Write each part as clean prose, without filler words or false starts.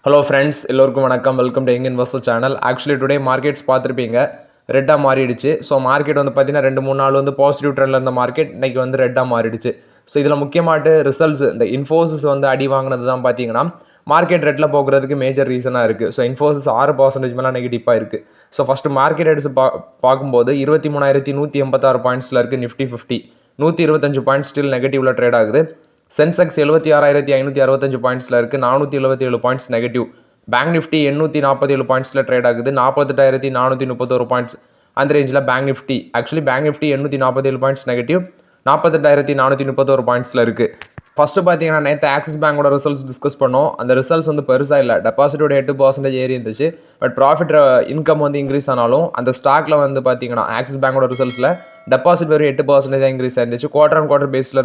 Hello friends, எல்லோருக்கும் வணக்கம். Welcome to young investor channel. Actually today markets பார்த்துருப்பீங்க, ரெட்டாக மாறிடுச்சு. ஸோ மார்க்கெட் வந்து பார்த்தீங்கன்னா 2-3 நாள் வந்து பாசிட்டிவ் ட்ரெண்டில் இருந்த மார்க்கெட் இன்றைக்கி வந்து ரெட்டாக மாறிடுச்சு. ஸோ இதில் முக்கியமாட்டு ரிசல்ட்ஸ் இந்த இன்ஃபோசிஸ் வந்து அடி வாங்கினது தான் பார்த்தீங்கன்னா மார்க்கெட் ரெட்டில் போகிறதுக்கு மேஜர் ரீசனாக இருக்குது. ஸோ இன்ஃபோசிஸ் 6% மேலே நெகட்டிவாக இருக்குது. ஸோ ஃபஸ்ட்டு மார்க்கெட் எடுத்து பார்க்கும்போது 23,186 பாயிண்ட்ஸில் இருக்குது. நிஃப்டி 50 125 பாயிண்ட்ஸ் ஸ்டில் நெகட்டிவில் ட்ரேட் ஆகுது. சென்செக்ஸ் 76,565 பாயிண்ட்ஸில் இருக்குது. 477 பாயிண்ட்ஸ் நெகட்டிவ். பேங்க் நிஃப்டி 847 பாயிண்ட்ஸில் ட்ரேட் ஆகுது. 48,431 பாயிண்ட்ஸ் அந்த ரேஞ்சில் bank Nifty. Actually bank Nifty 847 points negative, 48,431 பாயிண்ட்ஸில் இருக்குது. ஃபஸ்ட்டு பார்த்தீங்கன்னா நேற்று ஆக்சிஸ் பேங்கோட ரிசல்ட்ஸ் டிஸ்கஸ் பண்ணோம். அந்த ரிசல்ட்ஸ் வந்து பெருசாக இல்லை. டெபாசிட்டோட 8% ஏறி இருந்துச்சு. பட் ப்ராஃபிட் இன்கம் வந்து இன்க்ரீஸ் ஆனாலும் அந்த ஸ்டாக்கில் வந்து பார்த்தீங்கன்னா ஆக்சிஸ் பேங்கோட ரிசல்ட்ஸில் டெபாசிட் வெறும் 8% தான் இன்க்ரீஸ் ஆயிருந்துச்சு. குவார்டர் அண்ட் குவார்டர் பேஸில்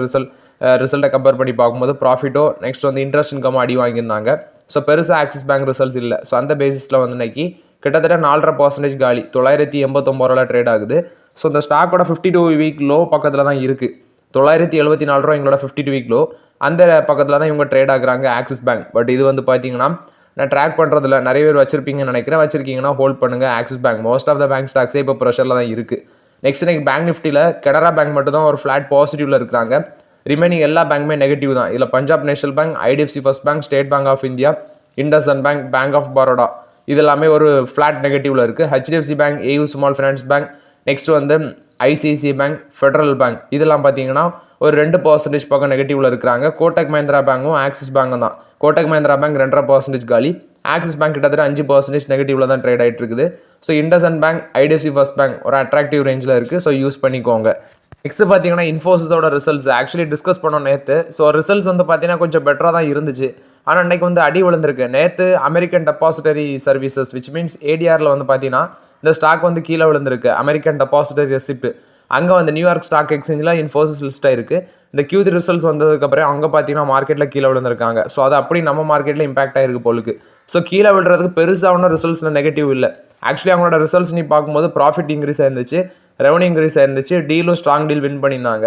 ரிசல்ட்டை கம்பேர் பண்ணி பார்க்கும்போது ப்ராஃபிட்டோ நெக்ஸ்ட் வந்து இன்ட்ரெஸ்ட் இன்கம் அடி வாங்கியிருந்தாங்க. ஸோ பெருசாக ஆக்சிஸ் பேங்க் ரிசல்ட்ஸ் இல்லை. ஸோ அந்த பேசிஸில் வந்து இன்னைக்கு கிட்டத்தட்ட 4.5% காலி, 989 ரூபாயில் ட்ரேட் ஆகுது. ஸோ இந்த ஸ்டாக்கோட 52 வீக் லோ பக்கத்தில் தான் இருக்குது. 974 ரூபா எங்களோட 52 வீக் லோ. அந்த பக்கத்தில் தான் இவங்க ட்ரேட் ஆகுறாங்க ஆக்சிஸ் பேங்க். பட் இது வந்து பார்த்தீங்கன்னா நான் ட்ராக் பண்ணுறதில்ல. நிறைய பேர் வச்சிருப்பீங்கன்னு நினைக்கிறேன். வச்சிருக்கீங்கன்னா ஹோல்ட் பண்ணுங்கள். Axis bank most of the bank ஸ்டாக்ஸே இப்போ ப்ரெஷரில் தான் இருக்குது. நெக்ஸ்ட் இன்னைக்கு பேங்க் நிஃப்டியில் கனரா பேங்க் மட்டும் தான் ஒரு ஃப்ளாட் பாசிட்டிவில் இருக்கிறாங்க. ரிமைனிங் எல்லா பேங்குமே நெகட்டிவ் தான். இதில் Punjab national bank, IDFC first bank, state bank of India, IndusInd bank, bank of Baroda இது எல்லாமே ஒரு ஃப்ளாட் நெகட்டிவில் இருக்குது. HDFC bank, AU small finance bank, next வந்து ஐசிஐசிஐ பேங்க், ஃபெடரல் பேங்க் இதெல்லாம் பார்த்தீங்கன்னா ஒரு 2% பக்கம் நெகட்டிவில் இருக்கிறாங்க. கோட்டக் மஹிந்திரா பேங்கும் ஆக்சிஸ் பேங்கும் தான். கோட்டக் மஹிந்திரா பேங்க் 2.5% காலி. ஆக்சிஸ் பேங்க் கிட்டத்தட்ட 5% நெகட்டிவில் தான் ட்ரேட் ஆகிட்டு இருக்குது. So IndusInd bank, IDFC first bank ஒரு அட்ராக்டிவ் ரேஞ்சில் இருக்குது. ஸோ யூஸ் பண்ணிக்கோங்க. நெக்ஸ்ட் பார்த்தீங்கன்னா இன்ஃபோசிஸோட ரிசல்ட்ஸ் ஆக்சுவலி டிஸ்கஸ் பண்ணோம் நேற்று. ஸோ ரிசல்ட்ஸ் வந்து பார்த்தீங்கன்னா கொஞ்சம் பெட்டராக தான் இருந்துச்சு. ஆனால் இன்றைக்கி வந்து அடி விழுந்திருக்கு. நேற்று American depositary services which means ஏடிஆரில் வந்து பார்த்தீங்கன்னா இந்த ஸ்டாக் வந்து கீழே விழுந்திருக்கு. அமெரிக்கன் டெபாசிட்டரி ரெசிப்ட் அங்கே வந்து நியூயார்க் ஸ்டாக் எக்ஸ்சேஞ்சில் இன்ஃபோசிஸ் லிஸ்ட் ஆயிருக்கு. இந்த Q3 ரிசல்ட்ஸ் வந்ததுக்கப்புறம் அங்கே பார்த்தீங்கன்னா மார்க்கெட்டில் கீழே விழுந்திருக்காங்க. ஸோ அது அப்படி நம்ம மார்க்கெட்டில் இம்பாக்ட் ஆயிருக்கு போலுக்கு. ஸோ கீழே விழுறதுக்கு பெருசாக ஒன்றும் ரிசல்ட்ஸில் நெகட்டிவ் இல்லை. ஆக்சுவலி அவங்களோட ரிசல்ட்ஸ் நீ பார்க்கும்போது ப்ராஃபிட் இன்க்ரீஸ் ஆயிருந்துச்சு, ரெவன்யூ இன்க்ரீஸ் ஆயிருந்துச்சு, டீலும் ஸ்ட்ராங் டீல் வின் பண்ணியிருந்தாங்க.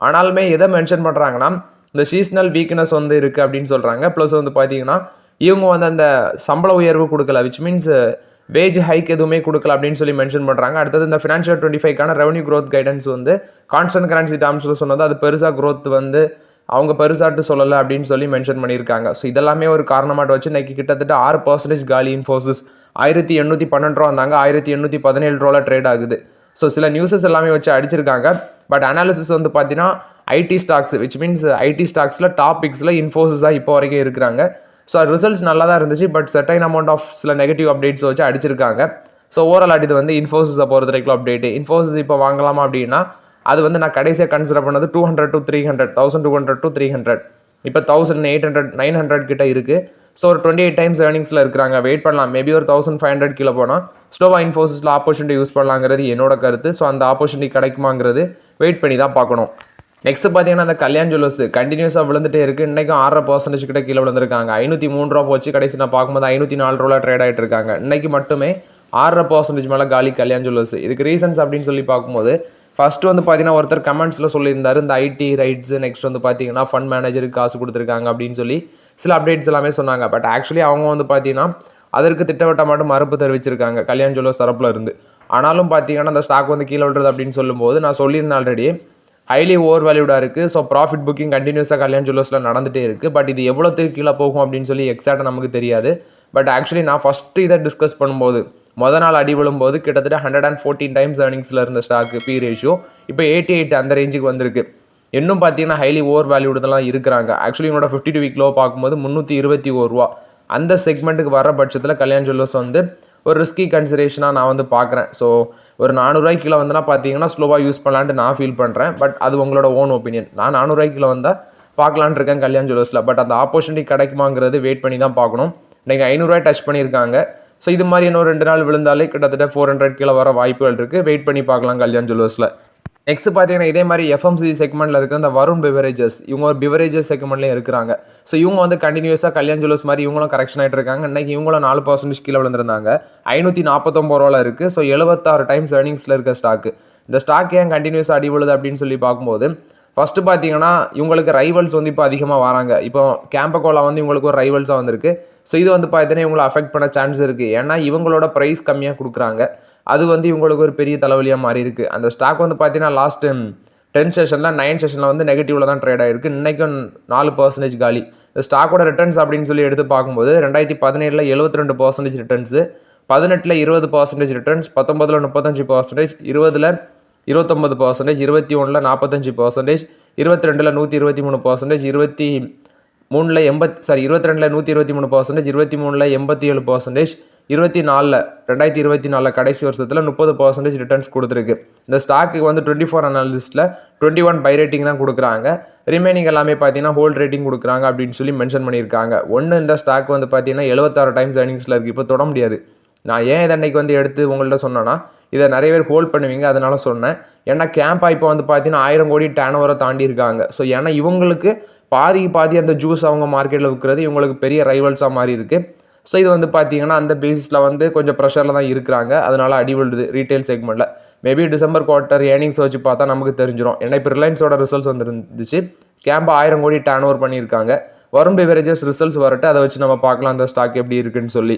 ஆனாலுமே எதை மென்ஷன் பண்ணுறாங்கன்னா இந்த சீசனல் வீக்னஸ் வந்து இருக்குது அப்படின்னு சொல்கிறாங்க. ப்ளஸ் வந்து பார்த்தீங்கன்னா இவங்க வந்து அந்த சம்பள உயர்வு கொடுக்கல, விச் மீன்ஸ் வேஜ் ஹைக் எதுவுமே கொடுக்கல அப்படின்னு சொல்லி மென்ஷன் பண்ணுறாங்க. அடுத்தது இந்த ஃபினான்ஷியல் 25க்கான ரெவன்யூ க்ரோத் கைடன்ஸ் வந்து கான்ஸ்டன்ட் கரன்சி டேர்ம்ஸில் சொன்னது அது பெருசாக க்ரோத் வந்து அவங்க பெருசாட்டு சொல்லலை அப்படின்னு சொல்லி மென்ஷன் பண்ணியிருக்காங்க. ஸோ இதெல்லாமே ஒரு காரணமாட்டு வச்சு இன்னைக்கு கிட்டத்தட்ட 6% காலி. இன்ஃபோசிஸ் 1,812 ரூபா வந்தாங்க, 1,817 ரூபாவில் ட்ரேட் ஆகுது. ஸோ சில நியூஸஸ் எல்லாமே வச்சு அடிச்சிருக்காங்க. பட் அனாலிசிஸ் வந்து பார்த்தீங்கன்னா IT stocks which means IT ஸ்டாக்ஸில் டாப் பிக்ஸில் இன்ஃபோசிஸாக இப்போ வரைக்கும் இருக்கிறாங்க. ஸோ ரிசல்ட்ஸ் நல்லா தான் இருந்துச்சு. பட் செர்டைன் அமௌண்ட் ஆஃப் சில நெகட்டிவ் அப்டேட்ஸ் வச்சு அடிச்சிருக்காங்க. ஸோ ஓவரால் இது வந்து இன்ஃபோசிஸை பொறுத்த வரைக்கும் அப்டேட்டு. இன்ஃபோசிஸ் இப்போ வாங்கலாமா அப்படின்னா அது வந்து நான் கடைசியாக கன்சிடர் பண்ணது 200 to 300, 1,200 to 300, இப்போ 1,800, 900 கிட்ட இருக்குது. ஸோ ஒரு 28 டைம்ஸ் ஏர்னிங்ஸில் இருக்கிறாங்க. வெயிட் பண்ணலாம். மேபி ஒரு 1,500 கீழே போனால் ஸ்லோவாக இன்ஃபோசிஸில் ஆப்பர்ச்சுனிட்டி யூஸ் பண்ணலாங்கிறது என்னோட கருத்து. ஸோ அந்த ஆப்பர்ச்சுனிட்டி கிடைக்குமாங்கிறது வெயிட் பண்ணி தான் பார்க்கணும். நெக்ஸ்ட் பார்த்தீங்கன்னா அந்த கல்யாண் ஜுவல்லர்ஸ் கண்டினியூஸாக விழுந்துட்டே இருக்குது. இன்றைக்கும் 6% கிட்ட கீழே விழுந்திருக்காங்க. 503 ரூபா போச்சு. கடைசி நான் பார்க்கும்போது 504 ரூபா ட்ரேட் ஆகிட்டு இருக்காங்க. இன்றைக்கி மட்டுமே 6% மேலே காலி கல்யாண் ஜுவல்லர்ஸ். இதுக்கு ரீசன்ஸ் அப்படின்னு சொல்லி பார்க்கும்போது ஃபர்ஸ்ட் வந்து பார்த்தீங்கன்னா ஒருத்தர் கமெண்ட்ஸில் சொல்லியிருந்தார் இந்த ஐடி ரைட்ஸ், நெக்ஸ்ட் வந்து பார்த்தீங்கன்னா ஃபண்ட் மேனேஜருக்கு காசு கொடுத்துருக்காங்க அப்படின்னு சொல்லி சில அப்டேட்ஸ் எல்லாமே சொன்னாங்க. பட் ஆக்சுவலி அவங்க வந்து பார்த்தீங்கன்னா அதற்கு திட்டவட்டமாட்டு மறுப்பு தெரிவிச்சிருக்காங்க கல்யாண் ஜுவல்லர்ஸ் தரப்பில் இருந்து. ஆனாலும் பார்த்தீங்கன்னா அந்த ஸ்டாக் வந்து கீழே விடுறது அப்படின்னு சொல்லும்போது நான் சொல்லியிருந்தேன் ஆல்ரெடி ஹைலி ஓவர் வேல்யூடாக இருக்குது. ஸோ ப்ராஃபிட் புக்கிங் கண்டினியூஸாக கல்யாண் ஜுவல்லர்ஸில் நடந்துகிட்டே இருக்குது. பட் இது எவ்வளோத்துக்கு கீழே போகும் அப்படின்னு சொல்லி எக்ஸாக்டாக நமக்கு தெரியாது. பட் ஆக்சுவலி நான் ஃபஸ்ட்டு இதை டிஸ்கஸ் பண்ணும்போது நாள் அடி விழும்போது கிட்டத்தட்ட 114 டைம்ஸ் ஏர்னிங்ஸில் இருந்த ஸ்டாக்கு பி ரேஷியோ இப்போ 88 அந்த ரேஞ்சுக்கு வந்திருக்கு. இன்னும் பார்த்தீங்கன்னா ஹைலி ஓவர் வேல்யூடெல்லாம் இருக்கிறாங்க. ஆக்சுவலி என்னோட 52 வீக் லோ பார்க்கும்போது 321 ரூபா அந்த செக்மெண்ட்டுக்கு வர பட்சத்தில் கல்யாண் ஜுவல்லர்ஸ் வந்து ஒரு ரிஸ்கி கன்சிடரேஷனாக நான் வந்து பார்க்குறேன். ஸோ ஒரு 400 ரூபாய்க்கு கீழே வந்தனா பார்த்தீங்கன்னா ஸ்லோவாக யூஸ் பண்ணலான்ட்டு நான் ஃபீல் பண்ணுறேன். பட் அது உங்களோட ஓன் ஒப்பீனியன். நான் 400 ரூபாய்க்கு கீழே வந்தால் பார்க்கலான் இருக்கேன் கல்யாண் ஜுவல்லர்ஸில். பட் அந்த ஆப்பர்ச்சுனிட்டி கிடைக்குமாங்கிறது வெயிட் பண்ணி தான் பார்க்கணும். இன்றைக்கி 500 ரூபாய் டச் பண்ணியிருக்காங்க. ஸோ இது மாதிரி இன்னும் 2 நாள் விழுந்தாலே கிட்டத்தட்ட 400 கீழே வர வாய்ப்புகள் இருக்குது. வெயிட் பண்ணி பார்க்கலாம் கல்யாண் ஜுவல்லர்ஸில். நெக்ஸ்ட் பார்த்தீங்கன்னா இதே மாதிரி எஃப்எம்சிஜி செக்மெண்ட்டில் இருக்கிற இந்த வருண் பிவரேஜஸ் இவங்க ஒரு பிவரேஜஸ் செக்மெண்ட்லேயும் இருக்கிறாங்க. ஸோ இவங்க வந்து கண்டினியூஸாக கல்யாண் ஜுவல்லர்ஸ் மாதிரி இவங்களும் கரெக்ஷன் ஆகிட்டு இருக்காங்க. இன்றைக்கி இவங்களும் 4% கீழே விழுந்திருந்தாங்க. 549 ரூபாவில் இருக்குது. ஸோ 76 டைம்ஸ் ஏர்னிங்ஸில் இருக்க ஸ்டாக்கு. இந்த ஸ்டாக் ஏன் கண்டினியூஸாக அடி விழுது அப்படின்னு சொல்லி பார்க்கும்போது ஃபஸ்ட்டு பார்த்தீங்கன்னா இவங்களுக்கு ரைவல்ஸ் வந்து இப்போ அதிகமாக வராங்க. இப்போ கேம்பகோலா வந்து இவங்களுக்கு ஒரு ரைவல்ஸாக வந்திருக்கு. ஸோ இது வந்து பார்த்தீங்கன்னா இவங்களை அஃபெக்ட் பண்ண சான்ஸ் இருக்குது. ஏன்னா இவங்களோட ப்ரைஸ் கம்மியாக கொடுக்குறாங்க. அது வந்து இவங்களுக்கு ஒரு பெரிய தலைவலியாக மாறி இருக்குது. அந்த ஸ்டாக் வந்து பார்த்தீங்கன்னா லாஸ்ட் 10 செஷனில் 9 செஷனில் வந்து நெகட்டிவில் தான் ட்ரேட் ஆகிருக்கு. இன்றைக்கும் 4% காலி. இந்த ஸ்டாக்கோட ரிட்டர்ன்ஸ் அப்படின்னு சொல்லி எடுத்து பார்க்கும்போது 2017 72% ரிட்டர்ன்ஸு, 18 20% ரிட்டர்ன்ஸ், 19 35%, 20 29%, 21 45%, 22 123%, 22 123%, 23 87%, 2024 கடைசி வருஷத்தில் 30% ரிட்டர்ன்ஸ் கொடுத்துருக்கு. இந்த ஸ்டாக்கு வந்து 24 அனாலிஸ்ட்டில் 21 பை ரேட்டிங் தான் கொடுக்குறாங்க. ரிமைனிங் எல்லாமே பார்த்தீங்கன்னா ஹோல்ட் ரேட்டிங் கொடுக்குறாங்க அப்படின்னு சொல்லி மென்ஷன் பண்ணியிருக்காங்க. இந்த ஸ்டாக் வந்து பார்த்தீங்கன்னா 76 டைம்ஸ் ஏர்னிங்ஸில் இருக்குது. இப்போ தொட முடியாது. நான் ஏன் இதை அன்றைக்கி வந்து எடுத்து உங்கள்கிட்ட சொன்னேன்னா, இதை நிறைய பேர் ஹோல்ட் பண்ணுவீங்க, அதனால சொன்னேன். ஏன்னா கேம்பா இப்போ வந்து பார்த்தீங்கன்னா 1000 கோடி டேர்ன் ஓவரை தாண்டி இருக்காங்க. ஸோ ஏன்னா இவங்களுக்கு பாதி அந்த ஜூஸ் அவங்க மார்க்கெட்டில் விற்கிறது இவங்களுக்கு பெரிய ரைவல்ஸாக மாறி இருக்குது. ஸோ இது வந்து பார்த்தீங்கன்னா அந்த பேசிஸில் வந்து கொஞ்சம் ப்ரெஷரில் தான் இருக்கிறாங்க. அதனால அடி விழுது ரீட்டைல் செக்மெண்ட்டில். மேபி டிசம்பர் குவார்ட்டர் ஏர்னிங்ஸ் வச்சு பார்த்தா நமக்கு தெரிஞ்சிடும். ஏன்னா இப்போ ரிலையன்ஸோட ரிசல்ட்ஸ் வந்துருந்துச்சு. கேம்பா 1000 கோடி டேர்ன் ஓவர் பண்ணியிருக்காங்க. வருண் பெவரேஜஸ் ரிசல்ட்ஸ் வரட்டு, அதை வச்சு நம்ம பார்க்கலாம் அந்த ஸ்டாக் எப்படி இருக்குன்னு சொல்லி.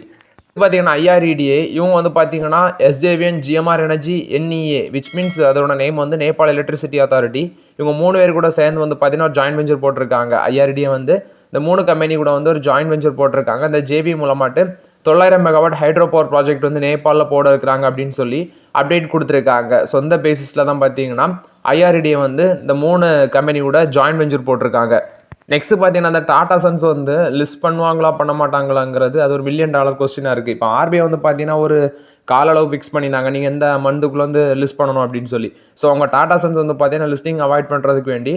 பார்த்தீங்கன்னா IREDA இவங்க வந்து பார்த்தீங்கன்னா SJVN, GMR Energy, NEA which means அதோட நேம் வந்து நேபாள் எலக்ட்ரிசிட்டி அத்தாரிட்டி. இவங்க 3 பேர் கூட சேர்ந்து வந்து பார்த்தீங்கன்னா ஒரு ஜாயின்ட் வெஞ்சர் போட்டிருக்காங்க. IREDA வந்து இந்த 3 கம்பெனி கூட வந்து ஒரு ஜாயின்ட் வெஞ்சர் போட்டிருக்காங்க. இந்த JV மூலமாட்டு 900 megawatt hydro power project வந்து நேபாளில் போட இருக்கிறாங்க அப்படின்னு சொல்லி அப்டேட் கொடுத்துருக்காங்க. சொந்த பேசிஸில் தான் பார்த்தீங்கன்னா IREDA வந்து இந்த 3 கம்பெனி கூட ஜாயின்ட் வெஞ்சர் போட்டிருக்காங்க. நெக்ஸ்ட் பார்த்தீங்கன்னா அந்த டாடா சன்ஸ் வந்து லிஸ்ட் பண்ணுவாங்களா பண்ண மாட்டாங்களாங்கிறது அது ஒரு $1 மில்லியன் கொஸ்டினாக இருக்குது. இப்போ RBI வந்து பார்த்தீங்கன்னா ஒரு கால அளவு ஃபிக்ஸ் பண்ணியிருந்தாங்க, நீங்கள் எந்த மந்த்துக்குள்ளே வந்து லிஸ்ட் பண்ணணும் அப்படின்னு சொல்லி. ஸோ அவங்க டாடா சன்ஸ் வந்து பார்த்தீங்கன்னா லிஸ்டிங் அவாய்ட் பண்ணுறதுக்கு வேண்டி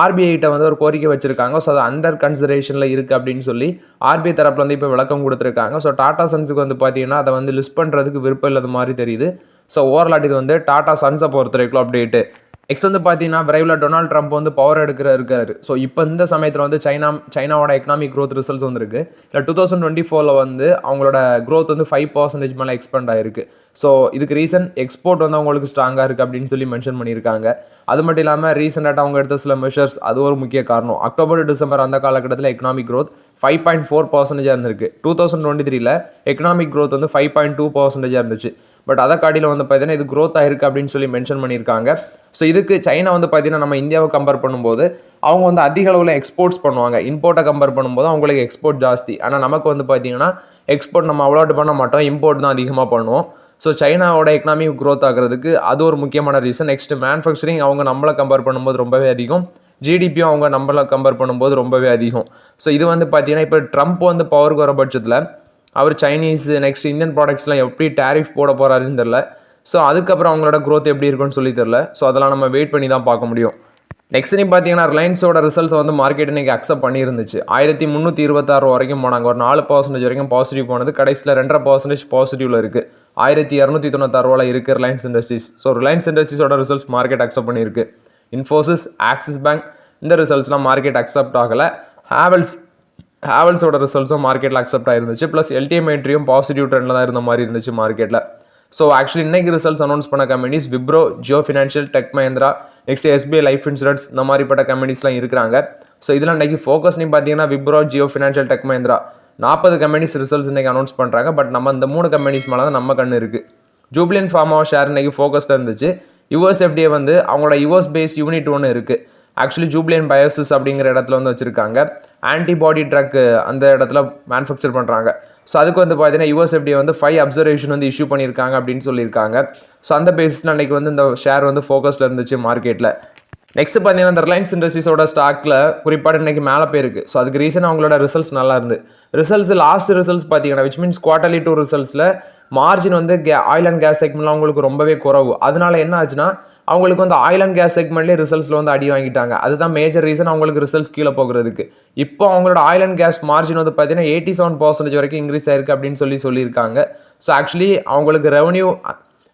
RBI கிட்ட வந்து ஒரு கோரிக்கை வச்சிருக்காங்க. ஸோ அது அண்டர் கன்சிடரேஷனில் இருக்குது அப்படின்னு சொல்லி RBI தரப்பில் வந்து இப்போ விளக்கம் கொடுத்துருக்காங்க. ஸோ டாடா சன்ஸுக்கு வந்து பார்த்தீங்கன்னா அதை வந்து லிஸ்ட் பண்ணுறதுக்கு விருப்பம் இல்லாத மாதிரி தெரியுது. ஸோ ஓவரால் இது வந்து டாடா சன்ஸை பொறுத்த வரைக்கும் அப்டேட்டு. நெக்ஸ்ட் வந்து பார்த்தீங்கன்னா விரைவில் டொனால்ட் ட்ரம்ப் வந்து பவர் இருக்காரு. ஸோ இப்போ இந்த சமயத்தில் வந்து சைனாவோட எக்கனாமிக் க்ரோத் ரிசல்ட்ஸ் வந்துருக்கு. இல்லை 2024 வந்து அவங்களோட க்ரோத் வந்து 5% மேலே எக்ஸ்பெண்ட் ஆகிருக்கு. ஸோ இதுக்கு ரீசன் எக்ஸ்போர்ட் வந்து அவங்களுக்கு ஸ்ட்ராங்காக இருக்குது அப்படின்னு சொல்லி மென்ஷன் பண்ணியிருக்காங்க. அது மட்டும் இல்லாமல் ரீசெண்டாக அவங்க எடுத்த சில மெஷர்ஸ் அது ஒரு முக்கிய காரணம். அக்டோபர் டிசம்பர் அந்த காலகட்டத்தில் எக்கனாமிக் க்ரோத் 5.4% இருந்திருக்கு. 2023 எக்கனாமிக் க்ரோத் வந்து 5.2% இருந்துச்சு. பட் அதை காட்டியில் வந்து பார்த்தீங்கன்னா இது க்ரோத் ஆயிருக்கு அப்படின்னு சொல்லி மென்ஷன் பண்ணியிருக்காங்க. ஸோ இதுக்கு சைனா வந்து பார்த்தீங்கன்னா நம்ம இந்தியாவை கம்பேர் பண்ணும்போது அவங்க வந்து அதிக அளவில் எக்ஸ்போர்ட்ஸ் பண்ணுவாங்க. இம்போர்ட்டை கம்பேர் பண்ணும்போது அவங்களுக்கு எக்ஸ்போர்ட் ஜாஸ்தி. ஆனால் நமக்கு வந்து பார்த்தீங்கன்னா எக்ஸ்போர்ட் நம்ம அவ்வளோட்டு பண்ண மாட்டோம், இம்போர்ட் தான் அதிகமாக பண்ணுவோம். ஸோ சைனாவோட எக்கனாமிக் க்ரோத் ஆகிறதுக்கு அது ஒரு முக்கியமான ரீசன். நெக்ஸ்ட் மேனுஃபேக்சரிங் அவங்க நம்மளை கம்பேர் பண்ணும்போது ரொம்பவே அதிகம். GDPயும் அவங்க நம்மளை கம்பேர் பண்ணும்போது ரொம்பவே அதிகம். ஸோ இது வந்து பார்த்தீங்கன்னா இப்போ ட்ரம்ப் வந்து பவருக்கு வர பட்சத்தில் அவர் சைனீஸ் நெக்ஸ்ட் இந்தியன் ப்ராடக்ட்ஸ்லாம் எப்படி டேரிஃப் போட போகிறாருன்னு தெரில. ஸோ அதுக்கப்புறம் அவங்களோட க்ரோத் எப்படி இருக்குன்னு சொல்லி தெரில. ஸோ அதெல்லாம் நம்ம வெயிட் பண்ணி தான் பார்க்க முடியும். நெக்ஸ்ட் நீ பார்த்தீங்கன்னா ரிலையன்ஸோட ரிசல்ட்ஸ் வந்து மார்க்கெட் இன்றைக்கி அக்செப்ட் பண்ணியிருந்துச்சு. 1326 வரைக்கும் போனாங்க. ஒரு 4% வரைக்கும் பாசிட்டிவ் போனது. கடைசியில் 2.5% பாசிட்டிவில் இருக்குது. 1296 இருக்குது ரிலையன்ஸ் இண்டஸ்ட்ரீஸ். ஸோ ரிலையன்ஸ் இண்டஸ்ட்ரீஸோட ரிசல்ட்ஸ் மார்க்கெட் அக்செப்ட் பண்ணியிருக்கு. இன்ஃபோசிஸ், ஆக்சிஸ் பேங்க் இந்த ரிசல்ட்ஸ்லாம் மார்க்கெட் அக்செப்ட் ஆகலை. ஹேவல்ஸோட ரிசல்ட்ஸும் மார்க்கெட்டில் அக்செப்ட் ஆயிருந்துச்சு. ப்ளஸ் எல்டிஎம்ஏட்ரியும் பாசிட்டிவ் ட்ரெண்டில் தான் இருந்த மாதிரி இருந்துச்சு மார்க்கெட்டில். ஸோ ஆக்சுவலி இன்றைக்கி ரிசல்ட்ஸ் அனௌன்ஸ் பண்ண companies Wipro, Jio financial, tech Mahindra, next SBI life insurance இந்த மாதிரிப்பட்ட கம்பெனிஸ்லாம் இருக்கிறாங்க. ஸோ இதில் இன்றைக்கி ஃபோக்கஸ்னு பார்த்தீங்கன்னா Wipro, Jio financial, tech Mahindra 40 companies results இன்றைக்கி அனௌன்ஸ் பண்ணுறாங்க. பட் நம்ம இந்த 3 கம்பெனிஸ் மேலே தான் நம்ம கண்ணு இருக்குது. ஜூப்ளியன்ட் ஃபார்மா ஷேர் இன்றைக்கி ஃபோக்கஸ்டாக இருந்துச்சு. USFDA வந்து அவங்களோட US பேஸ் யூனிட் ஒன்று இருக்குது. ஆக்சுவலி ஜூப்ளியன்ட் பயோசிஸ் அப்படிங்கிற இடத்துல வந்து வச்சுருக்காங்க. ஆன்டிபாடி ட்ரக் அந்த இடத்துல மேனுஃபேக்சர் பண்ணுறாங்க. ஸோ அதுக்கு வந்து பார்த்தீங்கன்னா USFDA வந்து 5 அப்சர்வேஷன் வந்து இஷ்யூ பண்ணியிருக்காங்க அப்படின்னு சொல்லியிருக்காங்க. ஸோ அந்த பேசிஸில் அன்றைக்கி வந்து இந்த ஷேர் வந்து ஃபோக்கஸில் இருந்துச்சு மார்க்கெட்டில். நெக்ஸ்ட் பார்த்தீங்கன்னா இந்த ரிலையன்ஸ் இண்டஸ்ட்ரீஸோட ஸ்டாக்கில் குறிப்பாக இன்றைக்கி மேலே போயிருக்கு. ஸோ அதுக்கு ரீசன் அவங்களோட ரிசல்ட்ஸ் நல்லா இருந்து. லாஸ்ட் ரிசல்ட்ஸ் பார்த்தீங்கன்னா விச் மீன்ஸ் குவார்ட்டர்லி 2 ரிசல்ட்ஸில் மார்ஜின் வந்து ஆயில் அண்ட் கேஸ் செக்மெண்ட்லாம் அவங்களுக்கு ரொம்பவே குறவு. அதனால என்ன ஆச்சுன்னா அவங்களுக்கு வந்து ஆயில் அண்ட் கேஸ் செக்மெண்ட்லேயே ரிசல்ட்ஸில் வந்து அடி வாங்கிட்டாங்க. அதுதான் மேஜர் ரீசன் அவங்களுக்கு ரிசல்ட்ஸ் கீழே போகிறதுக்கு. இப்போ அவங்களோட ஆயில் அண்ட் கேஸ் மார்ஜின் வந்து பார்த்தீங்கன்னா 87% வரைக்கும் இன்க்ரீஸ் ஆயிருக்கு அப்படின்னு சொல்லியிருக்காங்க. ஸோ ஆக்சுவலி அவங்களுக்கு ரெவன்யூ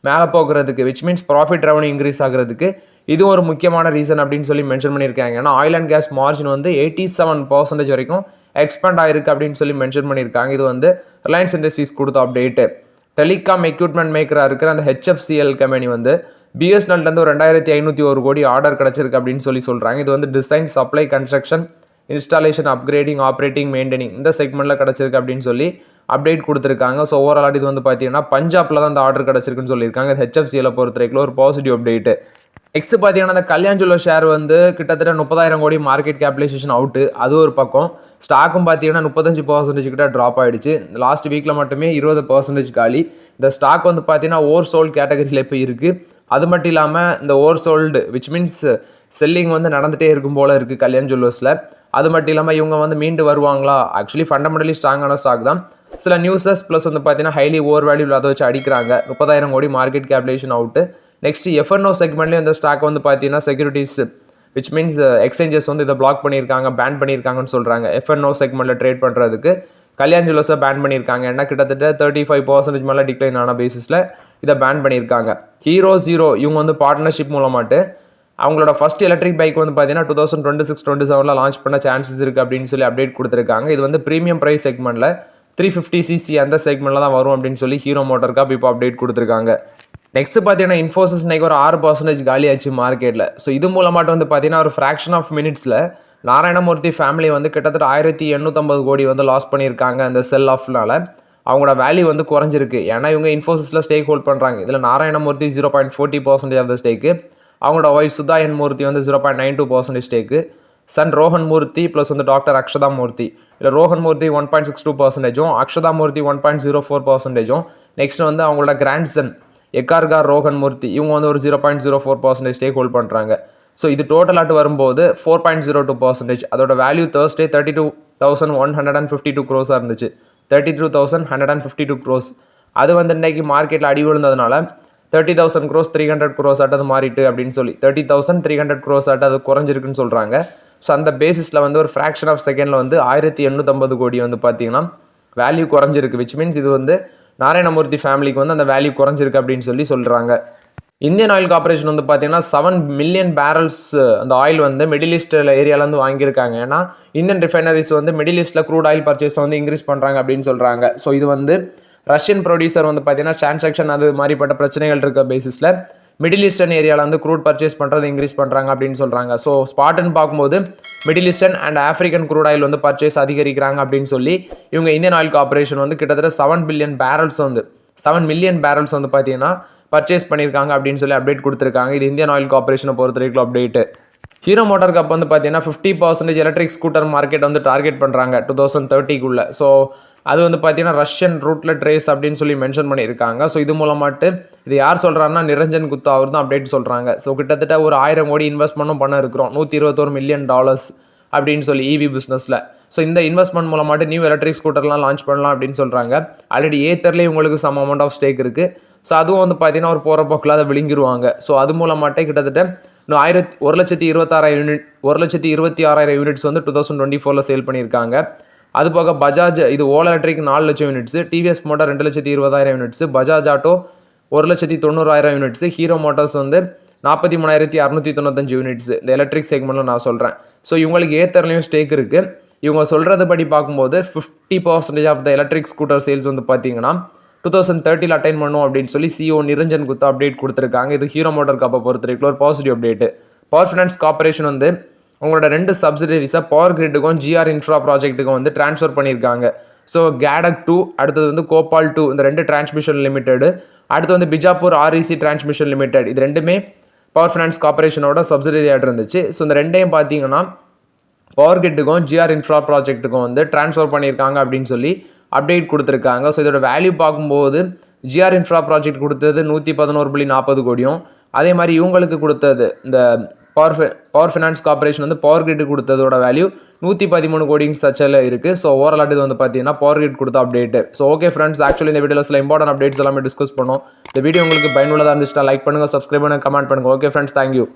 மேலே போகிறதுக்கு which means profit revenue increase ஆகிறதுக்கு இது ஒரு முக்கியமான ரீசன் அப்படின்னு சொல்லி மென்ஷன் பண்ணியிருக்காங்க. ஏன்னா ஆயில் அண்ட் கேஸ் மார்ஜின் வந்து 87% வரைக்கும் எக்ஸ்பேண்ட் ஆயிருக்கு அப்படின்னு சொல்லி மென்ஷன் பண்ணியிருக்காங்க. இது வந்து ரிலையன்ஸ் இண்டஸ்ட்ரீஸ் கொடுத்த அப்டேட்டு. டெலிகாம் எக்யூப்மெண்ட் மேக்கராக இருக்கிற அந்த HFCL கம்பெனி வந்து BSNL ஒரு 2501 கோடி ஆர்டர் கிடச்சிருக்கு அப்படின்னு சொல்கிறாங்க. இது வந்து design, supply, construction, installation, upgrading, operating, maintaining இந்த செக்மெண்ட்டில் கிடச்சிருக்கு அப்படின்னு சொல்லி அப்டேட் கொடுத்துருக்காங்க. ஸோ ஓவரால் இது வந்து பார்த்தீங்கன்னா பஞ்சாப்ல தான் இந்த ஆர்டர் கிடச்சிருக்குன்னு சொல்லியிருக்காங்க. ஹெச்எஃப்சியில் பொறுத்த வரைக்கும் ஒரு பாசிட்டிவ் அப்டேட்டு. நெக்ஸ்ட் பார்த்தீங்கன்னா அந்த கல்யாண் ஜுவல்லர்ஸ் ஷேர் வந்து கிட்டத்தட்ட 30,000 கோடி மார்க்கெட் கேபிடலைசேஷன் அவுட்டு. அது ஒரு பக்கம். ஸ்டாக்கும் பார்த்தீங்கன்னா 35% கிட்ட ட்ராப் ஆகிடுச்சு. லாஸ்ட் வீக்கில் மட்டுமே 20% காலி. இந்த ஸ்டாக் வந்து பார்த்தீங்கன்னா ஓவர் சோல்டு கேட்டகரியில் இப்போ இருக்குது. அது மட்டும் இல்லாமல் இந்த over sold which means selling வந்து நடந்துகிட்டே இருக்கும் போல் இருக்குது கல்யாண் ஜுவல்லர்ஸில். அது மட்டும் இல்லாமல் இவங்க வந்து மீண்டு வருவாங்களா? ஆக்சுவலி ஃபண்டமெண்டலி ஸ்ட்ராங்கான ஸ்டாக் தான். சில நியூஸஸ் ப்ளஸ் வந்து பார்த்தீங்கன்னா ஹைலி ஓவர் வேல்யூ அதை வச்சு அடிக்கிறாங்க. 30,000 crore market capitalisation out. Next FNO செக்மெண்ட்லேயும் இந்த ஸ்டாக் வந்து பார்த்தீங்கன்னா செக்யூரிட்டிஸ் விச் மீன்ஸ் எக்ஸ்சேஞ்சஸ் வந்து இதை பிளாக் பண்ணியிருக்காங்க, பேன் பண்ணியிருக்காங்கன்னு சொல்கிறாங்க. எஃப்என்ஓ செக்மெண்ட்டில் ட்ரேட் பண்ணுறதுக்கு கல்யாண் ஜுவல்லர்ஸை பேன் பண்ணியிருக்காங்க. ஏன்னா கிட்டத்தட்ட 35% மேலே டிக்ளைன் ஆன பேசிஸில் இதை பேன் பண்ணியிருக்காங்க. ஹீரோ இவங்க வந்து பார்ட்னர்ஷிப் மூலமாட்டு அவங்களோட ஃபர்ஸ்ட் எலக்ட்ரிக் பைக் வந்து பார்த்தீங்கன்னா 2026-27 லான்ச் பண்ண சான்சஸ் இருக்குது அப்படின்னு சொல்லி அப்டேட் கொடுத்துருக்காங்க. இது வந்து ப்ரீமியம் ப்ரைஸ் செக்மெண்ட்டில் 350cc அந்த செக்மெண்ட்டில் தான் வரும் அப்படின்னு சொல்லி ஹீரோ மோட்டார் காப் இப்போ அப்டேட் கொடுத்துருக்காங்க. நெக்ஸ்ட் பார்த்தீங்கன்னா இன்ஃபோசிஸ் இன்னைக்கு ஒரு 6% காலி ஆச்சு மார்க்கெட்டில். ஸோ இது மூலமாட்டம் வந்து பார்த்தீங்கன்னா ஒரு ஃப்ராக்ஷன் ஆஃப் மினிட்ஸில் நாராயணமூர்த்தி ஃபேமிலி வந்து கிட்டத்தட்ட 1850 கோடி வந்து லாஸ் பண்ணியிருக்காங்க. அந்த செல் ஆஃப்னால அவங்களோட வேல்யூ வந்து குறைஞ்சிருக்கு. ஏன்னா இவங்க இன்ஃபோசிஸில் ஸ்டேக் ஹோல்ட் பண்ணுறாங்க. இதில் நாராயணமூர்த்தி 0.40% ஆஃப் த ஸ்டேக்கு, அவங்களோட ஒய்ஃப் சுதா என் மூர்த்தி வந்து 0.92% ஸ்டேக்கு, சன் ரோஹன் மூர்த்தி ப்ளஸ் வந்து டாக்டர் அக்ஷதா மூர்த்தி. இல்லை ரோஹன் மூர்த்தி 1.62%, அக்ஷதா மூர்த்தி 1.04%. நெக்ஸ்ட் வந்து அவங்களோட கிராண்ட் சன் எக்கார்கார் ரோஹன் மூர்த்தி இவங்க வந்து ஒரு 0.04% ஸ்டேக் ஹோல்ட் பண்ணுறாங்க. ஸோ இது டோட்டலாட்டு வரும்போது 4.02%. அதோட வேல்யூ தேர்ஸ்டே 32,152 crores இருந்துச்சு. 32,152 crores. அது வந்து இன்னைக்கு மார்க்கெட்டில் அடி விழுந்ததுனால 30,000 crores 300 crores ஆட்டது மாறிட்டு அப்படின்னு சொல்லி 30,300 crores ஆட்டு அது குறைஞ்சிருக்குன்னு சொல்கிறாங்க. ஸோ அந்த பேசிஸில் வந்து ஒரு ஃப்ராக்ஷன் ஆஃப் செகண்டில் வந்து 1850 கோடி வந்து பார்த்தீங்கன்னா வேல்யூ குறைஞ்சிருக்கு. விச் மீன்ஸ் இது வந்து நாராயணமூர்த்தி ஃபேமிலிக்கு வந்து அந்த வேல்யூ குறைஞ்சிருக்கு அப்படின்னு சொல்லி சொல்கிறாங்க. இந்தியன் ஆயில் கார்பரேஷன் வந்து பார்த்தீங்கன்னா 7 மில்லியன் பேரல்ஸ் அந்த ஆயில் வந்து மிடில் ஈஸ்ட் ஏரியாவிலேருந்து வாங்கியிருக்காங்க. ஏன்னா இந்தியன் ரிஃபைனரிஸ் வந்து மிடில் ஈஸ்ட்டில் க்ரூட் ஆயில் பர்ச்சேஸை வந்து இன்க்ரீஸ் பண்ணுறாங்க அப்படின்னு சொல்கிறாங்க. ஸோ இது வந்து ரஷ்யன் ப்ரொடியூசர் வந்து பார்த்தீங்கன்னா டிரான்சாக்ஷன் அது மாதிரிப்பட்ட பிரச்சனைகள் இருக்க பேசிஸில் மிடில் ஈஸ்டர்ன் ஏரியாவில் வந்து க்ரூட் பர்ச்சேஸ் பண்ணுறது இன்க்ரீஸ் பண்ணுறாங்க அப்படின்னு சொல்கிறாங்க. ஸோ ஸ்பாட்டுன்னு பார்க்கும்போது middle eastern and African crude oil வந்து பர்ச்சேஸ் அதிகரிக்கிறாங்க அப்படின்னு சொல்லி இவங்க இந்தியன் ஆயில் கார்பரேஷன் வந்து கிட்டத்தட்ட 7 மில்லியன் பேரல்ஸ் வந்து பார்த்தீங்கன்னா பர்ச்சேஸ் பண்ணியிருக்காங்க அப்படின்னு சொல்லி அப்டேட் கொடுத்துருக்காங்க. இது இந்தியன் ஆயில் கார்பரேஷனை பொறுத்த வரைக்கும் அப்டேட்டு. ஹீரோ மோட்டார் கப் வந்து பார்த்தீங்கன்னா 50% எலக்ட்ரிக் ஸ்கூட்டர் மார்க்கெட் வந்து டார்கெட் பண்ணுறாங்க 2030 ஸோ அது வந்து பார்த்தீங்கன்னா ரஷ்யன் ரூட்லெட் ரேஸ் அப்படின்னு சொல்லி மென்ஷன் பண்ணியிருக்காங்க. ஸோ இது மூலமாட்டு இது யார் சொல்கிறாருன்னா நிரஞ்சன் குப்தா அவர் தான் அப்டேட் சொல்கிறாங்க. ஸோ கிட்டத்தட்ட ஒரு 1000 கோடி இன்வெஸ்ட்மெண்ட்டும் பண்ண இருக்கிறோம், $121 மில்லியன் அப்படின்னு சொல்லி இவி பிஸ்னஸில். ஸோ இந்த இன்வெஸ்ட்மெண்ட் மூலமாட்டு நியூ எலக்ட்ரிக் ஸ்கூட்டர்லாம் லான்ச் பண்ணலாம் அப்படின்னு சொல்கிறாங்க. ஆல்ரெடி ஏத்தர்லேயே உங்களுக்கு சம் அமௌண்ட் ஆஃப் ஸ்டேக் இருக்குது. ஸோ அதுவும் வந்து பார்த்தீங்கன்னா ஒரு போகிற போக்கில் அதை விழுங்கிடுவாங்க. ஸோ அது மூலமாட்டே கிட்டத்தட்ட 1,26,000 யூனிட்ஸ் வந்து 2024 சேல் பண்ணியிருக்காங்க. அது போக பஜாஜ் இது ஓலா எலக்ட்ரிக் 4 லட்சம் units, TVS motor 2,20,000 units, Bajaj auto 1,90,000 units, hero Motors வந்து 43,695 யூனிட்ஸ் இந்த எலக்ட்ரிக் செக்மெண்ட்டில் நான் சொல்கிறேன். ஸோ இவங்களுக்கு ஏத்தர்லையும் ஸ்டேக் இருக்குது. இவங்க சொல்கிறது படி பார்க்கும்போது 50% of the electric scooter sales வந்து பார்த்தீங்கன்னா 2030 அட்டைன் பண்ணும் அப்படின்னு சொல்லி சிஓ நிரஞ்சன் குப்தா அப்டேட் கொடுத்துருக்காங்க. இது ஹீரோ மோட்டார் காப்பை பொறுத்த வரைக்கும் ஒரு positive update. Power finance corporation வந்து உங்களோட 2 சப்சிடரிஸை பவர் கிரிட்டுக்கும் ஜிஆர் இன்ஃப்ரா ப்ராஜெக்ட்டுக்கும் வந்து ட்ரான்ஸ்ஃபர் பண்ணியிருக்காங்க. ஸோ கேடக் 2 அடுத்தது வந்து கோபால் 2 இந்த 2 டிரான்ஸ்மிஷன் லிமிடெடு, அடுத்து வந்து பிஜாப்பூர் ஆர்இசி டிரான்ஸ்மிஷன் லிமிடெட் இது 2மே பவர் ஃபினான்ஸ் கார்பரேஷனோட சப்சிடரியாக இருந்துச்சு. ஸோ இந்த 2டையும் பார்த்தீங்கன்னா பவர் கிரிட்டுக்கும் ஜிஆர் இன்ஃப்ரா ப்ராஜெக்ட்டுக்கும் வந்து ட்ரான்ஸ்ஃபர் பண்ணியிருக்காங்க அப்படின்னு சொல்லி அப்டேட் கொடுத்துருக்காங்க. ஸோ இதோட வேல்யூ பார்க்கும்போது ஜிஆர் இன்ஃப்ரா ப்ராஜெக்ட் கொடுத்தது 111.40 கோடியும், அதே மாதிரி இவங்களுக்கு கொடுத்தது இந்த பவர் ஃபினான்ஸ் கார்பரேஷன் வந்து பவர் கிரிட் கொடுத்ததோட வேல்யூ 113 கோடிங்க சச்சில் இருக்குது. ஸோ ஓவரால் இது வந்து பார்த்தீங்கன்னா பவர் கிரிட் கொடுத்த update. So okay friends, actually இந்த வீடியோவில் சில இம்பார்ட்டன்ட் அப்டேட்ஸ் எல்லாமே டிஸ்கஸ் பண்ணோம். இந்த வீடியோ உங்களுக்கு பயனுள்ளதாக இருந்துச்சுன்னா லைக் பண்ணுங்கள், சப்ஸ்கிரைப் பண்ணுங்கள், கமெண்ட் பண்ணுங்கள். Okay friends, thank you.